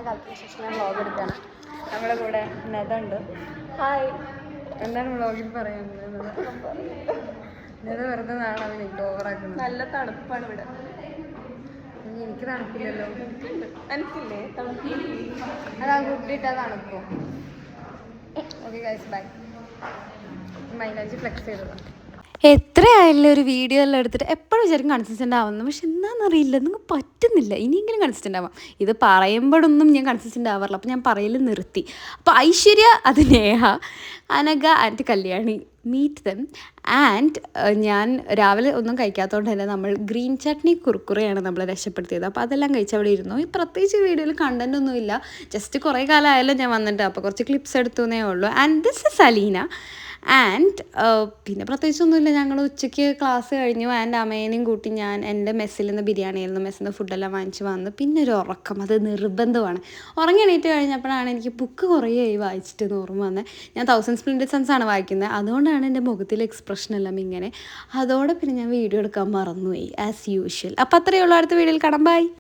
കാലത്തിന് ശേഷം ഞാൻ വ്ളോഗ് എടുക്കുകയാണ്. നമ്മുടെ കൂടെ നെതുണ്ട്. ഹായ്. എന്താണ് വ്ളോഗിൽ പറയുന്നത്? നെത വെറുതെ നാളെ എനിക്ക് ഓവറാക്കുന്നത്. നല്ല തണുപ്പാണ് ഇവിടെ. എനിക്ക് തണുപ്പില്ലല്ലോ. എനിക്കില്ലേ തണുപ്പ്? അതാ കുട്ടിയിട്ടാ തണുപ്പോ. Okay guys bye. മൈലാഞ്ചി ഫ്ലെക്സ് ചെയ്തതാണ്. എത്രയായാലും ഒരു വീഡിയോ എല്ലാം എടുത്തിട്ട് എപ്പോഴും വിചാരിക്കും കൺസിസ്റ്റൻ്റ് ആവുന്നു, പക്ഷെ എന്താണെന്നറിയില്ല, നിങ്ങൾക്ക് പറ്റുന്നില്ല. ഇനിയെങ്കിലും കൺസിസ്റ്റൻ്റ് ആവാം. ഇത് പറയുമ്പോഴൊന്നും ഞാൻ കൺസിസ്റ്റൻ്റ് ആവാറില്ല, അപ്പോൾ ഞാൻ പറയൽ നിർത്തി. അപ്പോൾ ഐശ്വര്യ, അത് Neha, Anagha and Kalyani, meet them. And ഞാൻ രാവിലെ ഒന്നും കഴിക്കാത്തതുകൊണ്ട് തന്നെ നമ്മൾ ഗ്രീൻ ചട്നി കുറുക്കുറയാണ് നമ്മൾ രക്ഷപ്പെടുത്തിയത്. അപ്പോൾ അതെല്ലാം കഴിച്ച് അവിടെ ഇരുന്നു. ഈ പ്രത്യേകിച്ച് വീഡിയോയിൽ കണ്ടൻ്റ് ഒന്നുമില്ല, ജസ്റ്റ് കുറേ കാലമായാലും ഞാൻ വന്നിട്ട് അപ്പോൾ കുറച്ച് ക്ലിപ്സ് എടുത്തുവെന്നേ ഉള്ളൂ. And this is Aleena. And പിന്നെ പ്രത്യേകിച്ചൊന്നുമില്ല. ഞങ്ങൾ ഉച്ചയ്ക്ക് ക്ലാസ് കഴിഞ്ഞു. ആൻഡ് അമ്മേനെയും കൂട്ടി ഞാൻ എൻ്റെ മെസ്സിൽ നിന്ന് ബിരിയാണി ആയിരുന്നു, മെസ്സിൽ നിന്ന് ഫുഡെല്ലാം വാങ്ങിച്ച് വന്ന്. പിന്നെ ഒരു ഉറക്കം, അത് നിർബന്ധമാണ്. ഉറങ്ങി എണീറ്റ് കഴിഞ്ഞപ്പോഴാണ് എനിക്ക് ബുക്ക് കുറേയായി വായിച്ചിട്ട് ഓർമ്മ വന്നത്. ഞാൻ 1000 Splendid Suns ആണ് വായിക്കുന്നത്, അതുകൊണ്ടാണ് എൻ്റെ മുഖത്തിലെ എക്സ്പ്രഷൻ എല്ലാം ഇങ്ങനെ. അതോടെ പിന്നെ ഞാൻ വീഡിയോ എടുക്കാൻ മറന്നുപോയി ആസ് യൂഷ്വൽ. അപ്പോൾ അത്രയേ ഉള്ളൂ. അടുത്ത വീഡിയോയിൽ കാണാം. ബൈ.